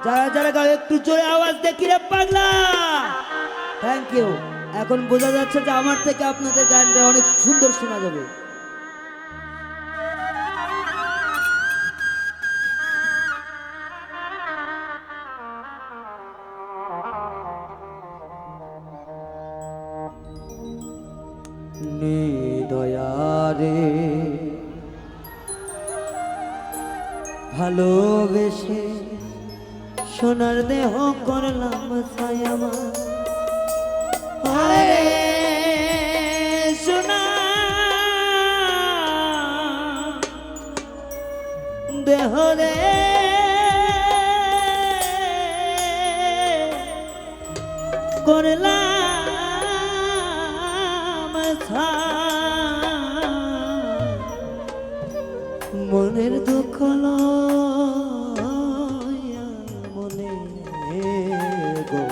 যারা যারা গাও একটু জোরে আওয়াজ দেখি রে পাগলা। Thank you. এখন বোঝা যাচ্ছে যে আমার থেকে আপনাদের গানটা অনেক সুন্দর শোনা যাবে। দয়ারে ভালোবেসে সোনার দেহ করলাম ছায়ামা। সোনা দেহ রে করলাম মনের দুঃখ মনে গো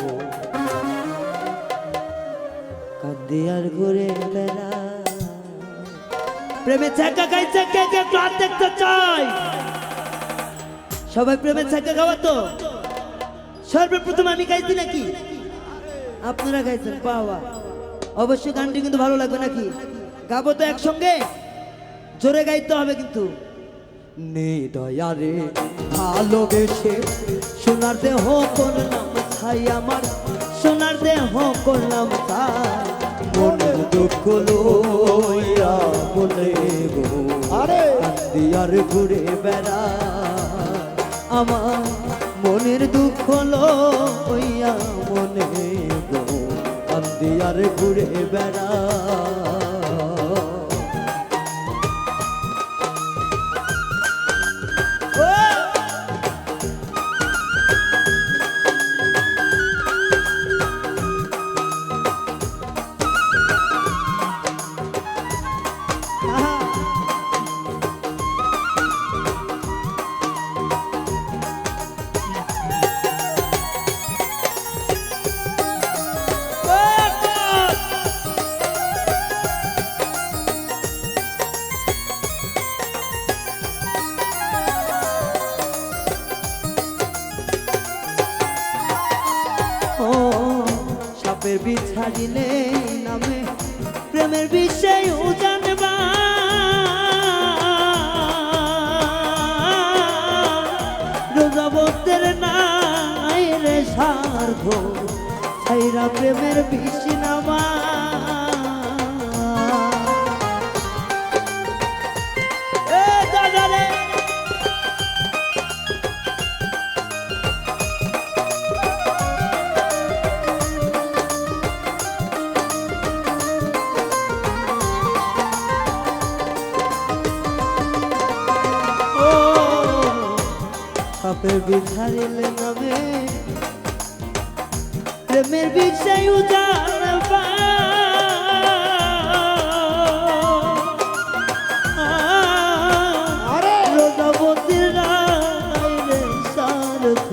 কাঁদিয়ার ঘুরে বেড়া। প্রেমে ছাকা খাইছে কে কে ক্লাস দেখতে চাই? সবাই প্রেমের ছাকা খাওয়া তো সর্বপ্রথম আমি গাইছি নাকি আপনারা গাইছেন? পাওয়া অবশ্যই গানটি কিন্তু ভালো লাগবে নাকি? গাবো তো একসঙ্গে, জোরে গাইতে হবে কিন্তু। দয়ারে ভালোবেসে সোনার দেহ করলাম ছাই আমার, সোনার দেহ করলাম তাই মনের দুঃখ লইয়া বলে গো কান্দিয়ার ঘুরে বেড়া। আমার মনের দুঃখ লইয়া মনে গো কান্দিয়ার ঘুরে বেড়া। সাপের বিষ ছাড়িলে নামে প্রেমের বিষয় জানবা। রোজাবতের নাই রে সার্থ ছাইরা প্রেমের বিষ নামা। সাপের বিষ ছাড়িলে নামে প্রেমের বিষয় জানবা। রোজাবতীর নাই রে সার্থ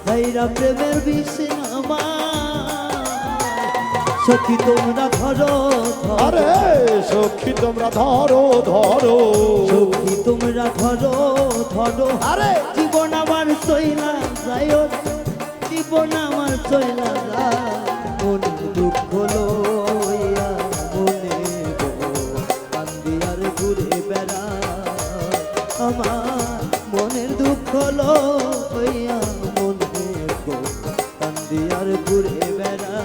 ছাইরা প্রেমের বিষ নামা। সখী তোমরা ধরো আরে সখী তোমরা ধরো ধরো, সখী তোমরা ধরো ধরো। আরে জীবন আমার চইলা যায়, জীবন আমার চইলা যায় মনের দুঃখ লইয়া মনে গো কান্দিয়ার ঘুরে বেড়া। আমার মনের দুঃখ লইয়া মনে গো কান্দিয়ার ঘুরে বেড়া।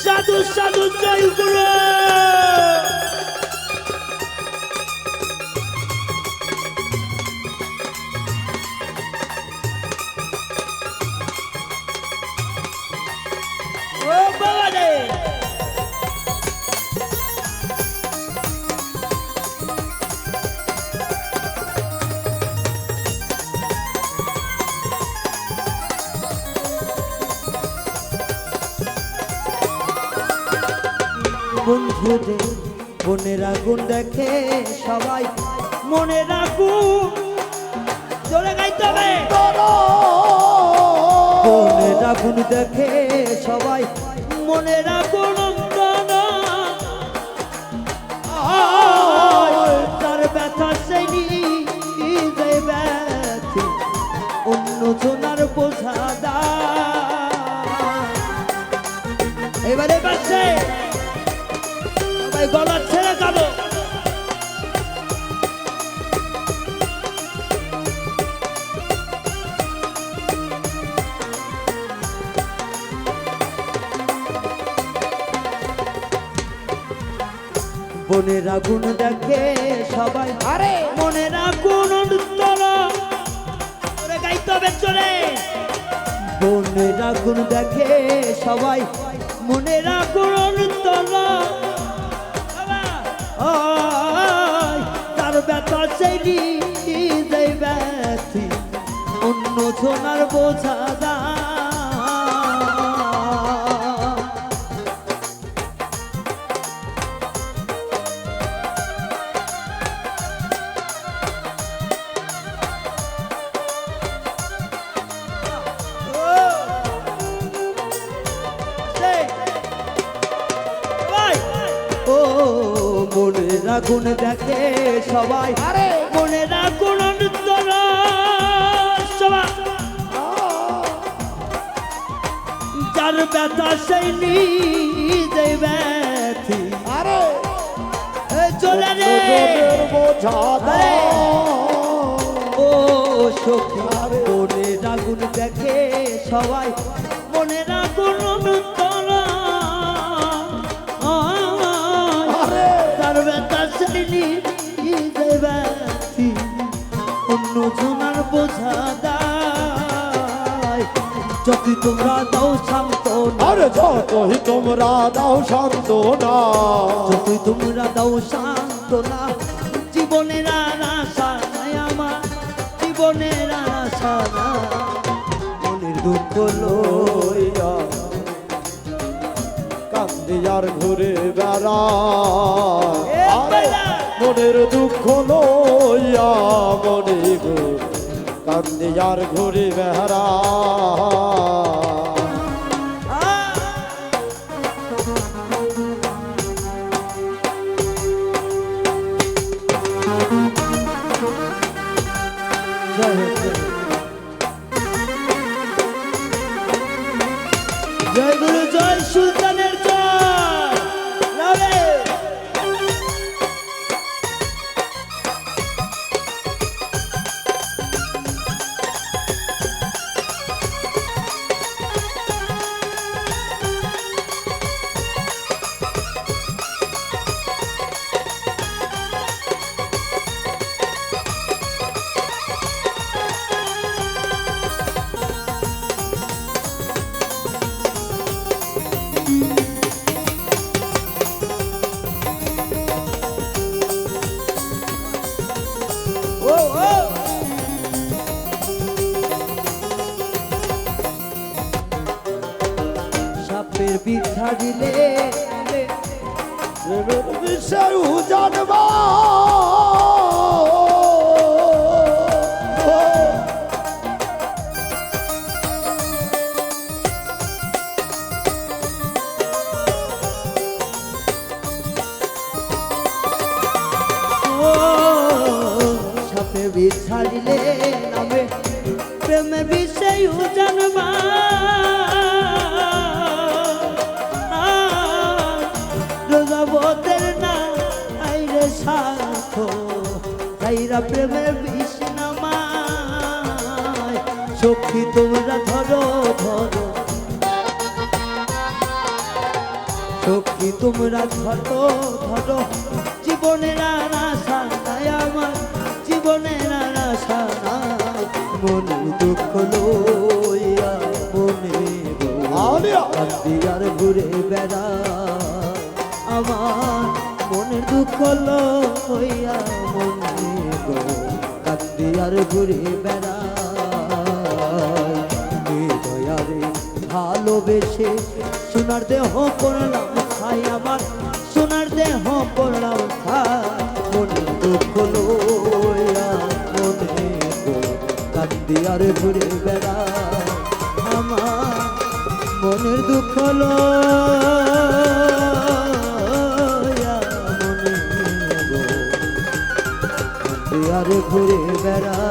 সাধু সাধু জয় গুরু। ও বাবা রে বন্ধু রে মনের আগুন দেখে সবাই মনে রাখুন জোরে গাইতে হবে মনের আগুন দেখে সবাই মনে রাখুন অন্তরা তার ব্যথা সেই নিজে ব্যথি অন্য জনার বোঝা দা এবারে পাশে সবাই গলা ছেড়ে গাবো মনের আগুন দেখে সবাই আরে মনের আগুন অন্তরা ওরে গাইতে হবে চলে মনের আগুন দেখে সবাই মনের আগুন অন্তরা তার ব্যথা সেই নিজে ব্যথি অন্য জনার বোঝা দা ও মনের আগুন দেখে সবাই আরে মনের আগুন অন্তরা সবাই যার ব্যথা সেই নিজে ব্যথি আরে চলে রে জনের বোঝা দাও ও সখী মনের আগুন দেখে সবাই মনের আগুন অন্তরা তার ব্যথা সেই নিজে ব্যথি অন্য জনার বোঝা দায় যদি তোমরা দাও সান্ত্বনা আরে যতই তোমরা দাও সান্ত্বনা যদি তোমরা দাও সান্ত্বনা জীবনের আর আশা নাই আমার জীবনের আর আশা নাই মনের দুঃখ লইয়া কান্দিয়ার ঘুরে বেড়া মনের দুঃখ লইয়া মনে গো কান্দিয়ার ঘুরে বেড়া জয় গুরু জয় সুলতানের জয় লাভে সাপের বিষ ছাড়িলে প্রেমের বিষয় জানবা সাপের বিষ ছাড়িলে নামে প্রেমের বিষয় জানবা জগতের না আইরে সাথ তাইরা প্রেমের বিষ নামায় সখী তোমরা ধরো ধরো সখী তোমরা ধরো ধরো জীবনের আর আশা নাই আমার জীবনের আর আশা নাই মনের দুঃখ লইয়া মনে কান্দিয়ার ঘুরে বেড়া আমার মনের দুঃখ লইয়া মনে গো কান্দিয়ার ঘুরে বেড়া দয়ারে ভালোবেসে সোনার দেহ করলাম খাই আমার সোনার দেহ পড়লাম মনের দুঃখ লইয়া মনে গো কান্দি আর ঘুরে বেড়াই আমার মনের দুঃখ লইয়া মনে গো কান্দি আর ঘুরে বেড়াই